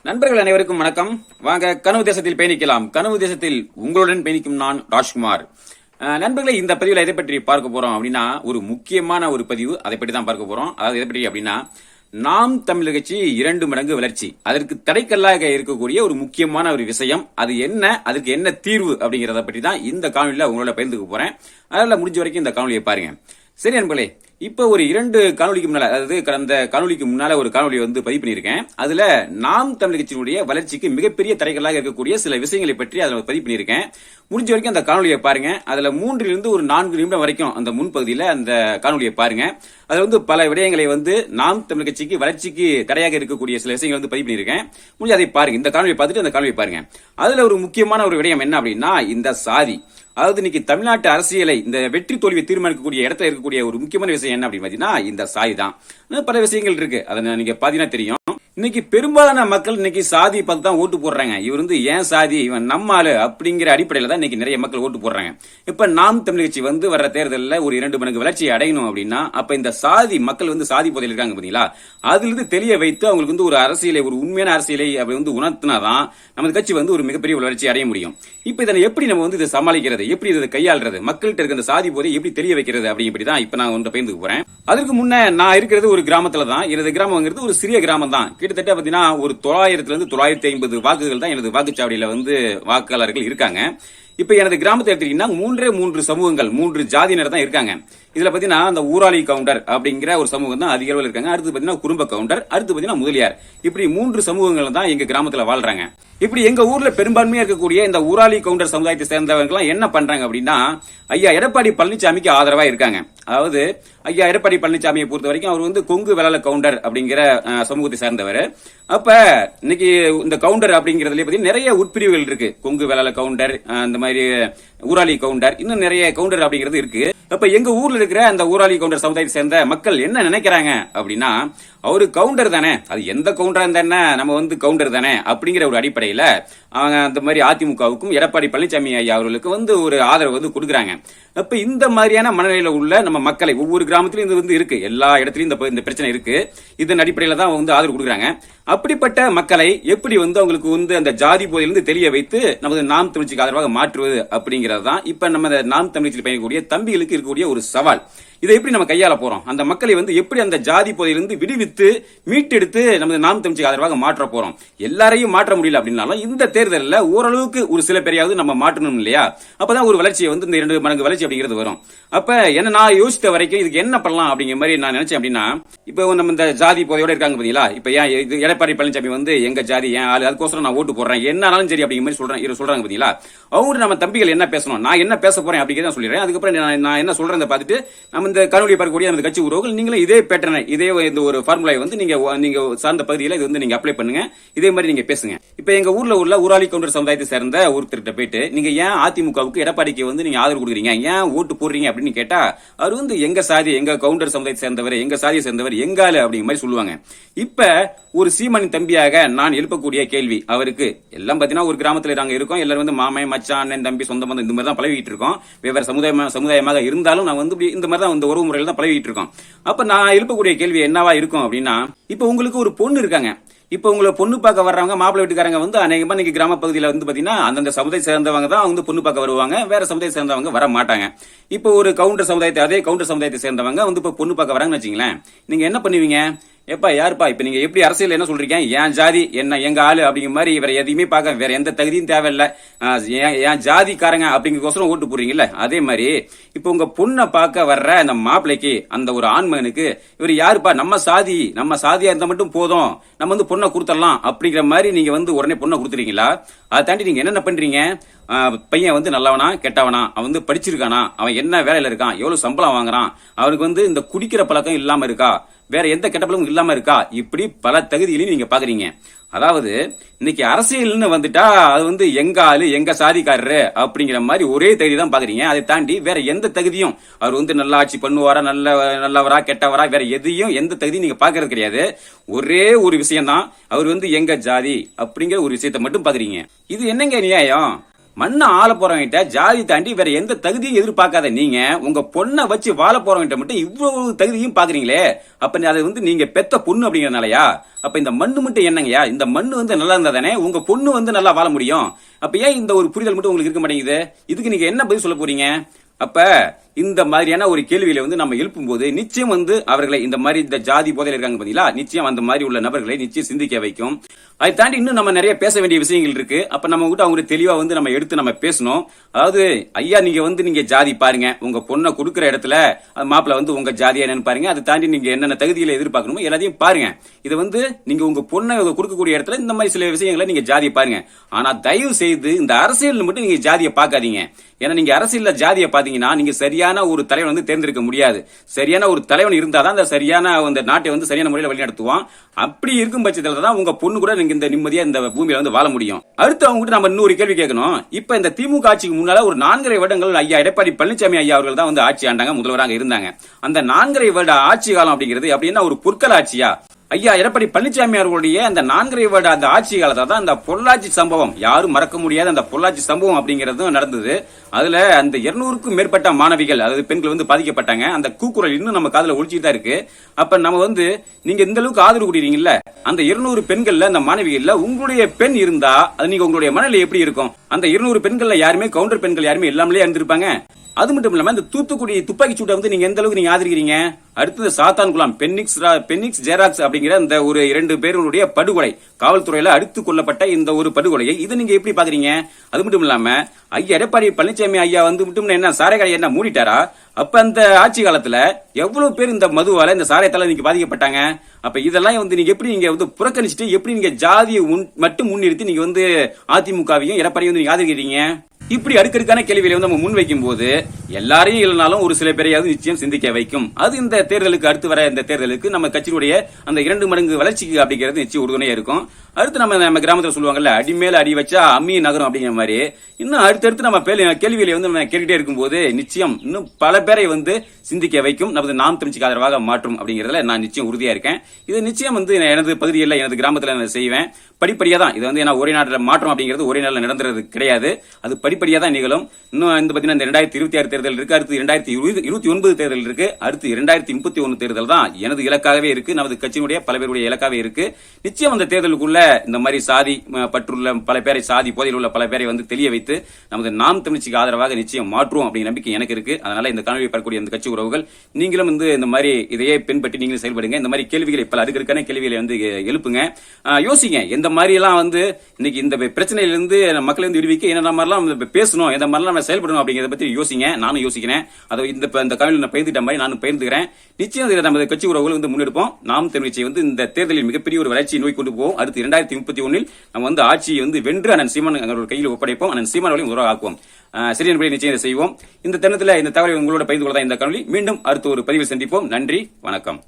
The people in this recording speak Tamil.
நண்பர்கள் அனைவருக்கும் வணக்கம். வாங்க கனவு தேசத்தில் பயணிக்கலாம். கனவு தேசத்தில் உங்களுடன் பயணிக்கும் நான் ராஜ்குமார். நண்பர்களே, இந்த பதிவில் எதை பற்றி பார்க்க போறோம் அப்படின்னா, ஒரு முக்கியமான ஒரு பதிவு. அதை பற்றி தான் பார்க்க போறோம். அதாவது எதை பற்றி அப்படின்னா, நாம் தமிழர் கட்சி 2 மடங்கு வளர்ச்சி, அதற்கு தடைக்கல்லாக இருக்கக்கூடிய ஒரு முக்கியமான ஒரு விஷயம். அது என்ன, அதுக்கு என்ன தீர்வு அப்படிங்கறத பற்றி தான் இந்த காணொலியில உங்களோட பகிர்ந்துக்க போறேன். அதனால முடிஞ்ச வரைக்கும் இந்த காணொலியை பாருங்க. சரி நண்பர்களே, இப்ப ஒரு 2 காணொலிக்கு முன்னால, அதாவது கடந்த காணொலிக்கு முன்னால ஒரு காணொலி பதிவு பண்ணியிருக்கேன். அதுல நாம் தமிழர் கட்சியினுடைய வளர்ச்சிக்கு மிகப்பெரிய தடைகளாக இருக்கக்கூடிய சில விஷயங்களை பற்றி அதில் பதிவு பண்ணியிருக்கேன். முடிஞ்ச வரைக்கும் அந்த காணொலியை பாருங்க. அதுல 3 ஒரு 4 நிமிடம் வரைக்கும் அந்த முன்பகுதியில அந்த காணொலியை பாருங்க. அதுல பல விடயங்களை நாம் தமிழர் கட்சிக்கு வளர்ச்சிக்கு தடையாக இருக்கக்கூடிய சில விஷயங்களை பதிவு பண்ணியிருக்கேன். முடிஞ்ச அதை பாருங்க. இந்த காணொலியை பார்த்துட்டு அந்த காணொலியை பாருங்க. அதுல ஒரு முக்கியமான ஒரு விடயம் என்ன அப்படின்னா, இந்த சாதி. அதாவது இன்னைக்கு தமிழ்நாட்டு அரசியலை இந்த வெற்றி தோல்வியை தீர்மானிக்கக்கூடிய இடத்துல இருக்கக்கூடிய ஒரு முக்கியமான விஷயம் என்ன அப்படின்னு பாத்தீங்கன்னா, இந்த சாதி தான். பல விஷயங்கள் இருக்கு, அதை நீங்க பாத்தீங்கன்னா தெரியும். இன்னைக்கு பெரும்பாலான மக்கள் இன்னைக்கு சாதி பார்த்து தான் ஓட்டு போடுறாங்க. இவர் ஏன் சாதி, இவன் நம்ம ஆளு அப்படிங்கிற அடிப்படையில தான் இன்னைக்கு நிறைய மக்கள் ஓட்டு போடுறாங்க. இப்ப நாம் தமிழர் கட்சி வர்ற தேர்தலில் ஒரு 2 மடங்கு வளர்ச்சியை அடையணும் அப்படின்னா, அப்ப இந்த சாதி மக்கள் சாதி போதையில் இருக்காங்க பாத்தீங்களா, அதுல இருந்து தெளிய வைத்து அவங்களுக்கு ஒரு அரசியலை, ஒரு உண்மையான அரசியலை அப்படி உணர்த்தினாதான் நமது கட்சி ஒரு மிகப்பெரிய வளர்ச்சி அடைய முடியும். இப்ப இதனை எப்படி நம்ம இதை சமாளிக்கிறது, எப்படி இதை கையாளுறது, மக்கள்கிட்ட இருக்க இந்த சாதி போதை எப்படி தெரிய வைக்கிறது அப்படிதான் இப்ப நான் பகிர்ந்துக்க போறேன். அதற்கு முன்ன நான் இருக்கிறது ஒரு கிராமத்துல தான். எனது கிராமங்கிறது ஒரு சிறிய கிராமம் தான். கிட்டத்தட்ட பாத்தீங்கன்னா ஒரு 900 இருந்து 950 வாக்குகள் தான் எனது வாக்குச்சாவடியில வாக்காளர்கள் இருக்காங்க. இப்ப எனது கிராமத்தை எடுத்துட்டீங்கன்னா 3 சமூகங்கள், 3 ஜாதியினர் தான் இருக்காங்க. இதுல பாத்தீங்கன்னா அந்த ஊராளி கவுண்டர் அப்படிங்கிற ஒரு சமூகம் தான் அதிக அளவில் இருக்காங்க. அடுத்து பாத்தீங்கன்னா குடும்ப கவுண்டர், அடுத்து பாத்தீங்கன்னா முதலியார். இப்படி 3 சமூகங்கள் தான் எங்க கிராமத்துல வாழ்றாங்க. இப்படி எங்க ஊர்ல பெரும்பான்மையா இருக்கக்கூடிய இந்த ஊராளி கவுண்டர் சமுதாயத்தை சேர்ந்தவங்க என்ன பண்றாங்க அப்படின்னா, ஐயா எடப்பாடி பழனிசாமிக்கு ஆதரவா இருக்காங்க. அதாவது ஐயா எடப்பாடி பழனிசாமியை பொறுத்த வரைக்கும் அவர் கொங்கு வேளாள கவுண்டர் அப்படிங்கிற சமூகத்தை சேர்ந்தவர். அப்ப இன்னைக்கு இந்த கவுண்டர் அப்படிங்கறதுல பாத்தீங்கன்னா நிறைய உட்பிரிவுகள் இருக்கு. கொங்கு வேளாள கவுண்டர், அந்த மாதிரி ஊராளி கவுண்டர், இன்னும் நிறைய கவுண்டர் அப்படிங்கிறது இருக்கு. அப்ப எங்க ஊர்ல இருக்கிற அந்த ஊராளி கவுண்டர் சமுதாயத்தை சேர்ந்த மக்கள் என்ன நினைக்கிறாங்க அப்படின்னா, அவரு கவுண்டர் தானே, அது எந்த கவுண்டரா இருந்தா நம்ம கவுண்டர் தானே அப்படிங்கிற ஒரு அடிப்படையில அவங்க அந்த மாதிரி அதிமுகவுக்கும் எடப்பாடி பழனிசாமி ஐயா அவர்களுக்கு ஒரு ஆதரவு கொடுக்குறாங்க. அப்ப இந்த மாதிரியான மனநிலையில உள்ள நம்ம மக்களை ஒவ்வொரு கிராமத்திலும் இது இருக்கு, எல்லா இடத்துலயும் இந்த பிரச்சனை இருக்கு. இதன் அடிப்படையில தான் ஆதரவு கொடுக்குறாங்க. அப்படிப்பட்ட மக்களை எப்படி அவங்களுக்கு அந்த ஜாதி போதிலிருந்து தெரிய வைத்து நமது நாம் தமிழ்ச்சிக்கு ஆதரவாக மாற்றுவது அப்படிங்கிறது தான் இப்ப நம்ம நாம் தமிழ்ச்சியில் பயணக்கூடிய தம்பிகளுக்கு இருக்கக்கூடிய ஒரு சவால். இதை எப்படி நம்ம கையாள போறோம், அந்த மக்களை எப்படி அந்த ஜாதி போதையிலிருந்து விடுவித்து மீட்டெடுத்து நமது நாம் தமிழ்ச்சிக்கு ஆதரவாக மாற்ற போறோம். எல்லாரையும் மாற்ற முடியல அப்படின்னாலும் இந்த தேர்தலில் ஓரளவுக்கு ஒரு சில பேரையாவது நம்ம மாற்றணும் இல்லையா? அப்பதான் ஒரு வளர்ச்சியை இந்த 2 மடங்கு வளர்ச்சி அப்படிங்கிறது வரும். அப்ப என்ன நான் யோசித்த வரைக்கும் இதுக்கு என்ன பண்ணலாம் அப்படிங்கிற மாதிரி நான் நினைச்சேன். அப்படின்னா இப்ப நம்ம இந்த ஜாதி போதையோட இருக்காங்க பாத்தீங்களா, இப்ப ஏன் எடப்பாடி பழனிசாமி எங்க ஜாதி ஏன் ஆளு, அதுக்கோசரம் நான் ஓட்டு போடுறேன், என்னாலும் சரி அப்படிங்கிற மாதிரி சொல்றாங்க பாத்தீங்களா. அவங்க நம்ம தம்பிகள் என்ன பேசணும், நான் என்ன பேச போறேன் அப்படிங்கிறத சொல்லிடுறேன். அதுக்கப்புறம் நான் என்ன சொல்றேன் பார்த்துட்டு நம்ம இந்த காணொலியை பார்க்கக்கூடிய அந்த கட்சி உறவுகள் நீங்களும் இதே பேட்டர்னை, இதே இந்த ஒரு ஃபார்முலாவை நீங்க சார்ந்த பகுதியில் இது நீங்க அப்ளை பண்ணுங்க. இதே மாதிரி நீங்க பேசுங்க. இப்ப எங்க ஊர்ல உள்ள ஊராளி கவுண்டர் சமுதாயத்தை சேர்ந்த ஒருத்தர்கிட்ட போயிட்டு நீங்க ஏன் அதிமுகவுக்கு எடப்பாடிக்கு நீங்க ஆதரவு கொடுக்குறீங்க, ஏன் ஓட்டு போடுறீங்க அப்படின்னு கேட்டா அவர் எங்க சாதி, எங்க கவுண்டர் சமுதாயத்தை சேர்ந்தவர், எங்க சாதியை சேர்ந்தவர், எங்கால அப்படிங்கிற மாதிரி சொல்லுவாங்க. இப்ப ஒரு சீமானின் தம்பியாக நான் எழுப்பக்கூடிய கேள்வி அவருக்கு, எல்லாம் பாத்தீங்கன்னா ஒரு கிராமத்துல நாங்க இருக்கோம், எல்லாரும் மாமன் மச்சான் அண்ணன் தம்பி சொந்த பந்தம் இந்த மாதிரி தான் பழகிட்டு இருக்கோம். வெவ்வேறு சமுதாயமாக இருந்தாலும் நான் இந்த மாதிரி தான் இந்த உறவு முறையில தான் பழகிட்டு இருக்கோம். அப்ப நான் எழுப்பக்கூடிய கேள்வி என்னவா இருக்கும் அப்படின்னா, இப்ப உங்களுக்கு ஒரு பொண்ணு இருக்காங்க. இப்ப உங்களை பொண்ணு பார்க்க வர்றவங்க மாப்பிள்ளை வீட்டுக்காரங்க அநேகமா நீங்க கிராம பகுதியில பாத்தீங்கன்னா அந்தந்த சமுதாயத்தை சேர்ந்தவங்க தான் பொண்ணு பார்க்க வருவாங்க, வேற சமுதாயத்தை சேர்ந்தவங்க வர மாட்டாங்க. இப்ப ஒரு கவுண்டர் சமுதாயத்தை, அதே கவுண்டர் சமுதாயத்தை சேர்ந்தவங்க இப்ப பொண்ணு பார்க்க வராங்கன்னு வச்சுங்களேன், நீங்க என்ன பண்ணுவீங்க? எப்பா யாருப்பா, இப்ப நீங்க எப்படி அரசியல் என்ன சொல்றீங்க, என் ஜாதி என்ன எங்க ஆளு அப்படிங்கிற மாதிரி வேற எதையுமே பார்க்க, வேற எந்த தகுதியும் தேவையில்லை, என் ஜாதிக்காரங்க அப்படிங்கறதுக்கோசரம் ஓட்டு போடுறீங்கல்ல, அதே மாதிரி இப்ப உங்க பொண்ணை பார்க்க வர்ற அந்த மாப்பிள்ளைக்கு, அந்த ஒரு ஆண்மகனுக்கு இவர் யாருப்பா, நம்ம சாதியா இருந்தா மட்டும் போதும், நம்ம பொண்ணை கொடுத்துடலாம் அப்படிங்கிற மாதிரி நீங்க உடனே பொண்ணை கொடுத்துறீங்களா? அதை தாண்டி நீங்க என்னென்ன பண்றீங்க, பையன் நல்லவனா கெட்டவனா, அவன் படிச்சிருக்கானா, அவன் என்ன வேலையில இருக்கான், எவ்வளவு சம்பளம் வாங்குறான், அவனுக்கு இந்த குடிக்கிற பழக்கம் இல்லாம இருக்கா, வேற எந்த கெட்ட பழக்கமும் இல்லாம இருக்கா, இப்படி பல தகுதிகளையும் நீங்க பாக்குறீங்க. அதாவது இன்னைக்கு அரசியல்னு வந்துட்டா அது எங்க ஆளு எங்க சாதிக்காரரு அப்படிங்கிற மாதிரி ஒரே தகுதி தான் பாக்குறீங்க. அதை தாண்டி வேற எந்த தகுதியும் அவர் நல்ல ஆட்சி பண்ணுவாரா, நல்லவரா கெட்டவரா, வேற எதையும் எந்த தகுதியும் நீங்க பாக்குறது கிடையாது. ஒரே ஒரு விஷயம் தான், அவர் எங்க ஜாதி அப்படிங்கிற ஒரு விஷயத்த மட்டும் பாக்குறீங்க. இது என்னங்க நியாயம்? மண்ணை ஆள போறவங்கிட்ட ஜாதி தாண்டி வேற எந்த தகுதியும் எதிர்பார்க்காத நீங்க உங்க பொண்ணை வச்சு வாழ போறவங்கிட்ட மட்டும் இவ்வளவு தகுதியும் பாக்குறீங்களே, அப்ப அதை நீங்க பெத்த பொண்ணு அப்படிங்கறதுனாலயா? அப்ப இந்த மண்ணு மட்டும் என்னங்கயா? இந்த மண்ணு நல்லா இருந்தா தானே உங்க பொண்ணு நல்லா வாழ முடியும். அப்ப ஏன் இந்த ஒரு புரிதல் மட்டும் உங்களுக்கு இருக்க மாட்டேங்குது? இதுக்கு நீங்க என்ன பதில் சொல்ல போறீங்க? அப்ப இந்த மாதிரியான ஒரு கேள்வியில நம்ம எழுப்பும் போது நிச்சயம் அவர்களை இந்த மாதிரி இந்த ஜாதி போதையில இருக்காங்க பாத்தீங்களா, நிச்சயம் அந்த மாதிரி உள்ள நபர்களை நிச்சயம் சிந்திக்க வைக்கும். அதை தாண்டி இன்னும் நம்ம நிறைய பேச வேண்டிய விஷயங்கள் இருக்கு. அப்ப நம்ம கிட்ட அவங்க தெளிவா நம்ம எடுத்து நம்ம பேசணும். அதாவது ஐயா நீங்க ஜாதி பாருங்க, உங்க பொண்ணை கொடுக்கிற இடத்துல மாப்பிள்ள உங்க ஜாதியா என்னன்னு பாருங்க. அதை தாண்டி நீங்க என்னென்ன தகுதிகளை எதிர்பார்க்கணுமோ எல்லாத்தையும் பாருங்க. இது நீங்க உங்க பொண்ணை கொடுக்கக்கூடிய இடத்துல இந்த மாதிரி சில விஷயங்களை நீங்க ஜாதியை பாருங்க. ஆனா தயவு செய்து இந்த அரசியல் மட்டும் நீங்க ஜாதியை பார்க்காதீங்க. ஏன்னா நீங்க அரசியல்ல ஜாதியை பாத்தீங்கன்னா நீங்க சரியான ஒரு தலைவன் தேர்ந்தெடுக்க முடியாது. சரியான ஒரு தலைவன் இருந்தாதான் அந்த சரியான அந்த நாட்டை சரியான முறையில் வழிநடத்துவான். அப்படி இருக்கும் பட்சத்துல தான் உங்க பொண்ணு கூட நீங்க இந்த நிம்மதியா இந்த பூமியில வாழ முடியும். அடுத்து அவங்க கிட்ட நம்ம இன்னொரு கேள்வி கேட்கணும். இப்ப இந்த திமுக ஆட்சிக்கு முன்னால ஒரு 4.5 வருடங்கள் ஐயா எடப்பாடி பழனிசாமி ஐயா அவர்கள் தான் ஆட்சி ஆண்டாங்க, முதல்வராக இருந்தாங்க. அந்த 4.5 வருட ஆட்சி காலம் அப்படிங்கிறது அப்படின்னா ஒரு பொற்கால ஆட்சியா? ஐயா எடப்பாடி பழனிசாமி அவர்களுடைய அந்த 4.5 வருட அந்த ஆட்சி காலத்தை தான் அந்த பொள்ளாச்சி சம்பவம், யாரும் மறக்க முடியாத அந்த பொள்ளாச்சி சம்பவம் அப்படிங்கறதும் நடந்தது. அதுல அந்த 200க்கும் மேற்பட்ட மாணவிகள், அதாவது பெண்கள் பாதிக்கப்பட்டாங்க. அந்த கூக்குரல் இன்னும் நம்ம காதுல ஒழிச்சுட்டு தான் இருக்கு. அப்ப நம்ம நீங்க இந்த அளவுக்கு ஆதரவு கொடுக்குறீங்கல்ல, அந்த 200 பெண்கள்ல அந்த மாணவிகள்ல உங்களுடைய பெண் இருந்தா அது நீங்க உங்களுடைய மனநிலை எப்படி இருக்கும்? அந்த 200 பெண்கள்ல யாருமே கவுண்டர் பெண்கள் யாருமே இல்லாமலே இருந்திருப்பாங்க. அது மட்டும் இல்லாம இந்த தூத்துக்குடி துப்பாக்கி சூட்டை நீங்க எந்த அளவுக்கு நீங்க ஆதரிக்கிறீங்க? அடுத்தது சாத்தான்குளம் பென்னிக்ஸ் ஜெராக்ஸ் அப்படிங்கிற இந்த ஒரு 2 பேருடைய படுகொலை, காவல்துறையில அடுத்து கொல்லப்பட்ட இந்த ஒரு படுகொலையை இதை நீங்க எப்படி பாக்குறீங்க? அது மட்டும் இல்லாம ஐயா எடப்பாடி பழனிசாமி ஐயா மட்டும் என்ன சாரைக்கடை என்ன மூடிட்டாரா? அப்ப அந்த ஆட்சி காலத்துல எவ்வளவு பேர் இந்த மதுவால இந்த சாராயத்தால நீங்க பாதிக்கப்பட்டாங்க? அப்ப இதெல்லாம் நீங்க எப்படி நீங்க புறக்கணிச்சுட்டு எப்படி நீங்க ஜாதியை மட்டும் முன்னிறுத்தி நீங்க அதிமுகவையும் எடப்பாடியும் நீங்க ஆதரிக்கிறீங்க? இப்படி அடுக்கடுக்கான கேள்விகளை நம்ம முன்வைக்கும் போது எல்லாரையும் இல்லைனாலும் ஒரு சில பேரையாவது நிச்சயம் சிந்திக்க வைக்கும். அது இந்த தேர்தலுக்கு அடுத்து வர இந்த தேர்தலுக்கு நம்ம கட்சியினுடைய அந்த 2 மடங்கு வளர்ச்சிக்கு அப்படிங்கிறது நிச்சயம் உறுதுணையா இருக்கும். அடுத்து நம்ம கிராமத்துல சொல்லுவாங்கல்ல, அடி மேல அடி வச்சா அம்மி நகரம் அப்படிங்கிற மாதிரி இன்னும் அடுத்தடுத்து நம்ம கேள்விகளை நம்ம கேட்டுட்டே இருக்கும் போது நிச்சயம் இன்னும் பல பேரை சிந்திக்க வைக்கும், நமது நாம் தமிழ்ச்சிக்கு ஆதரவாக மாற்றும் அப்படிங்கறதுல நான் நிச்சயம் உறுதியா இருக்கேன். இது நிச்சயம் எனது பகுதியில் எனது கிராமத்துல நான் செய்வேன். படிப்படியா தான் இது ஒரே நாட்டில் மாற்றம் அப்படிங்கிறது ஒரே நாளில் நடந்துறது கிடையாது. அது படிப்படியா தான் நிகழும். இன்னும் இந்த 2026 தேர்தல் இருக்கு, அடுத்து 2029 தேர்தல் இருக்கு, அடுத்து 2031 தேர்தல் தான் எனது இலக்காகவே இருக்கு, நமது கட்சியினுடைய பல பேருடைய இலக்காகவே இருக்கு. நிச்சயம் அந்த தேர்தலுக்குள்ள இந்த மாதிரி சாதி பற்றுள்ள பல பேரை, சாதி போதையில் உள்ள பல பேரை தெளிய வைத்து நமது நாம் தமிழ்ச்சிக்கு ஆதரவாக நிச்சயம் மாற்றுவோம் அப்படிங்கிற நம்பிக்கை எனக்கு இருக்கு. அதனால இந்த காணொலியை பார்க்கக்கூடிய இந்த கட்சி உறவுகள் நீங்களும் இந்த மாதிரி இதையே பின்பற்றி நீங்களும் செயல்படுங்க. இந்த மாதிரி கேள்விகளை பல அடுக்கடுக்கான கேள்விகளை எழுப்புங்க, யோசிங்க. எந்த மாதிரி எல்லாம் இன்னைக்கு இந்த பிரச்சனையிலிருந்து மக்களை விடுவிக்க என்ன மாதிரிலாம் பேசணும், எந்த மாதிரிலாம் செயல்படணும் அப்படிங்கறத பத்தி யோசிங்க. நானும் யோசிக்கிறேன். அதை இந்த காணொலியில் நான் பயிர்ந்துட்ட மாதிரி நானும் பயிர்ந்துக்கிறேன். நிச்சயம் நமது கட்சி உறவுகள் முன்னெடுப்போம். நாம் தமிழ்ச்சியை இந்த தேர்தலில் மிகப்பெரிய ஒரு வளர்ச்சியை நோக்கி கொண்டு போவோம். அடுத்து 2031 நம்ம ஆட்சியை வென்று அண்ணன் சீமான் கையில் ஒப்படைப்போம். அண்ணன் சீமான் வரையும் உருவாக்குவோம். சரியான முறையில் நிச்சயம் செய்வோம். இந்த தருணத்தில் இந்த தகவலை உங்களோட பகிர்ந்து கொள்ளதான் இந்த காணொலி. மீண்டும் அடுத்த ஒரு பதிவில் சந்திப்போம். நன்றி, வணக்கம்.